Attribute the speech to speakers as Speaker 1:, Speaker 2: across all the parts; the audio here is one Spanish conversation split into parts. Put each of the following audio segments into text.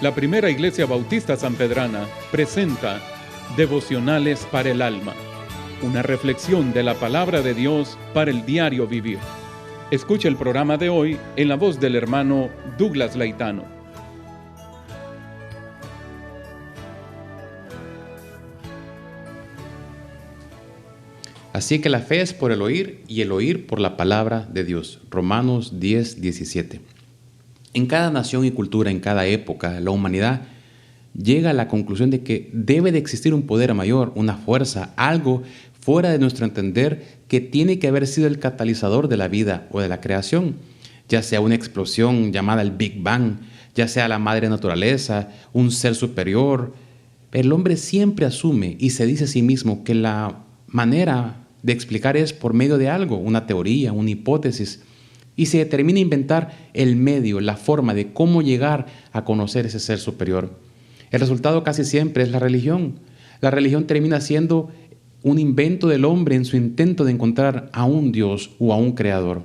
Speaker 1: La Primera Iglesia Bautista Sanpedrana presenta Devocionales para el Alma, una reflexión de la palabra de Dios para el diario vivir. Escucha el programa de hoy en la voz del hermano Douglas Laitano.
Speaker 2: Así que la fe es por el oír y el oír por la palabra de Dios. Romanos 10:17. En cada nación y cultura, en cada época, la humanidad llega a la conclusión de que debe de existir un poder mayor, una fuerza, algo fuera de nuestro entender que tiene que haber sido el catalizador de la vida o de la creación, ya sea una explosión llamada el Big Bang, ya sea la madre naturaleza, un ser superior. El hombre siempre asume y se dice a sí mismo que la manera de explicar es por medio de algo, una teoría, una hipótesis, y se determina inventar el medio, la forma de cómo llegar a conocer ese ser superior. El resultado casi siempre es la religión. La religión termina siendo un invento del hombre en su intento de encontrar a un Dios o a un creador.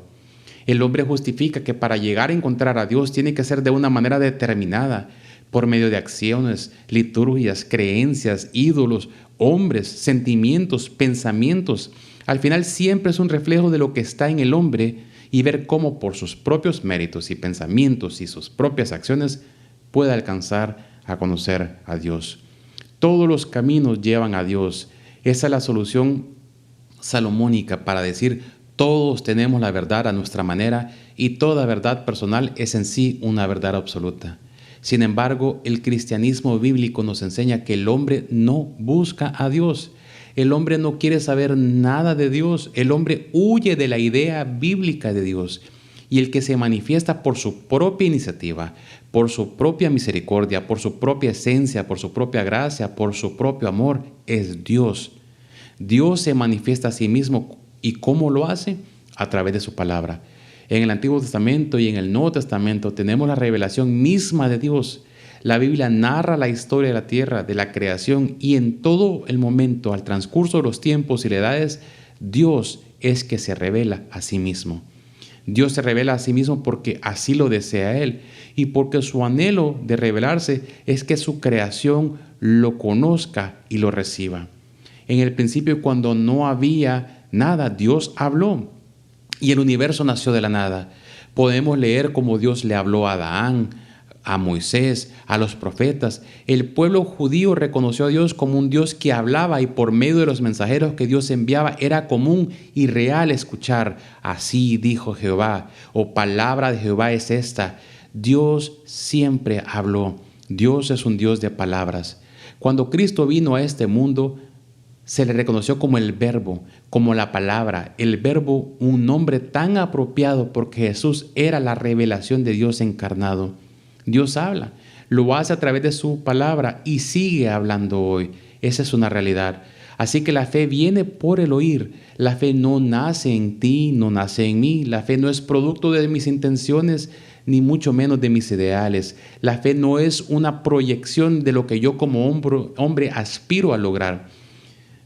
Speaker 2: El hombre justifica que para llegar a encontrar a Dios tiene que ser de una manera determinada, por medio de acciones, liturgias, creencias, ídolos, hombres, sentimientos, pensamientos. Al final siempre es un reflejo de lo que está en el hombre y ver cómo por sus propios méritos y pensamientos y sus propias acciones puede alcanzar a conocer a Dios. Todos los caminos llevan a Dios. Esa es la solución salomónica para decir todos tenemos la verdad a nuestra manera y toda verdad personal es en sí una verdad absoluta. Sin embargo, el cristianismo bíblico nos enseña que el hombre no busca a Dios. El hombre no quiere saber nada de Dios. El hombre huye de la idea bíblica de Dios. Y el que se manifiesta por su propia iniciativa, por su propia misericordia, por su propia esencia, por su propia gracia, por su propio amor, es Dios. Dios se manifiesta a sí mismo. ¿Y cómo lo hace? A través de su palabra. En el Antiguo Testamento y en el Nuevo Testamento tenemos la revelación misma de Dios. La Biblia narra la historia de la tierra, de la creación, y en todo el momento, al transcurso de los tiempos y las edades, Dios es que se revela a sí mismo. Dios se revela a sí mismo porque así lo desea Él y porque su anhelo de revelarse es que su creación lo conozca y lo reciba. En el principio, cuando no había nada, Dios habló y el universo nació de la nada. Podemos leer cómo Dios le habló a Adán, a Moisés, a los profetas. El pueblo judío reconoció a Dios como un Dios que hablaba y por medio de los mensajeros que Dios enviaba era común y real escuchar. Así dijo Jehová, o palabra de Jehová es esta. Dios siempre habló. Dios es un Dios de palabras. Cuando Cristo vino a este mundo, se le reconoció como el verbo, como la palabra. El verbo, un nombre tan apropiado porque Jesús era la revelación de Dios encarnado. Dios habla, lo hace a través de su palabra y sigue hablando hoy. Esa es una realidad. Así que la fe viene por el oír. La fe no nace en ti, no nace en mí. La fe no es producto de mis intenciones, ni mucho menos de mis ideales. La fe no es una proyección de lo que yo como hombre aspiro a lograr.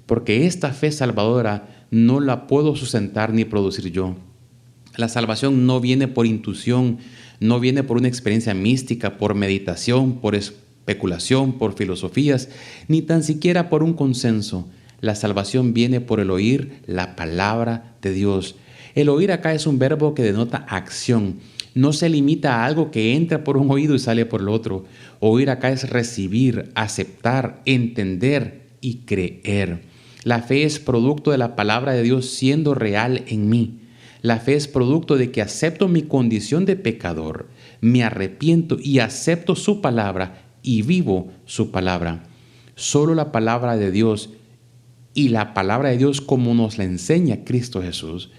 Speaker 2: Porque esta fe salvadora no la puedo sustentar ni producir yo. La salvación no viene por intuición, no viene por una experiencia mística, por meditación, por especulación, por filosofías, ni tan siquiera por un consenso. La salvación viene por el oír la palabra de Dios. El oír acá es un verbo que denota acción. No se limita a algo que entra por un oído y sale por el otro. Oír acá es recibir, aceptar, entender y creer. La fe es producto de la palabra de Dios siendo real en mí. La fe es producto de que acepto mi condición de pecador, me arrepiento y acepto su palabra y vivo su palabra. Solo la palabra de Dios y la palabra de Dios como nos la enseña Cristo Jesús.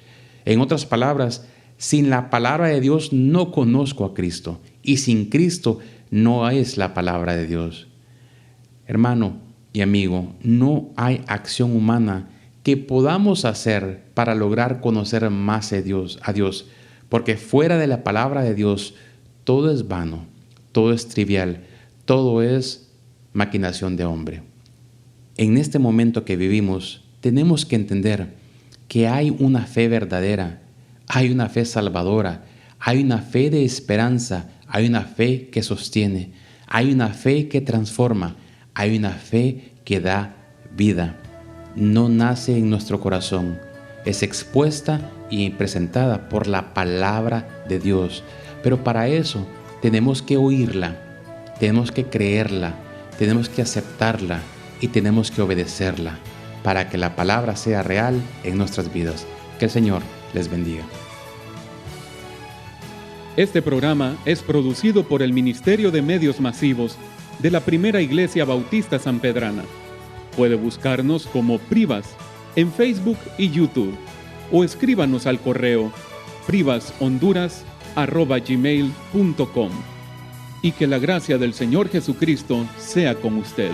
Speaker 2: En otras palabras, sin la palabra de Dios no conozco a Cristo y sin Cristo no es la palabra de Dios. Hermano y amigo, no hay acción humana que podamos hacer para lograr conocer más a Dios, porque fuera de la palabra de Dios todo es vano, todo es trivial, todo es maquinación de hombre. En este momento que vivimos, tenemos que entender que hay una fe verdadera, hay una fe salvadora, hay una fe de esperanza, hay una fe que sostiene, Hay una fe que transforma, hay una fe que da vida. No nace en nuestro corazón, es expuesta y presentada por la palabra de Dios. Pero para eso tenemos que oírla, tenemos que creerla, tenemos que aceptarla y tenemos que obedecerla para que la palabra sea real en nuestras vidas. Que el Señor les bendiga.
Speaker 1: Este programa es producido por el Ministerio de Medios Masivos de la Primera Iglesia Bautista Sanpedrana. Puede buscarnos como Privas en Facebook y YouTube o escríbanos al correo privashonduras@gmail.com. Y que la gracia del Señor Jesucristo sea con usted.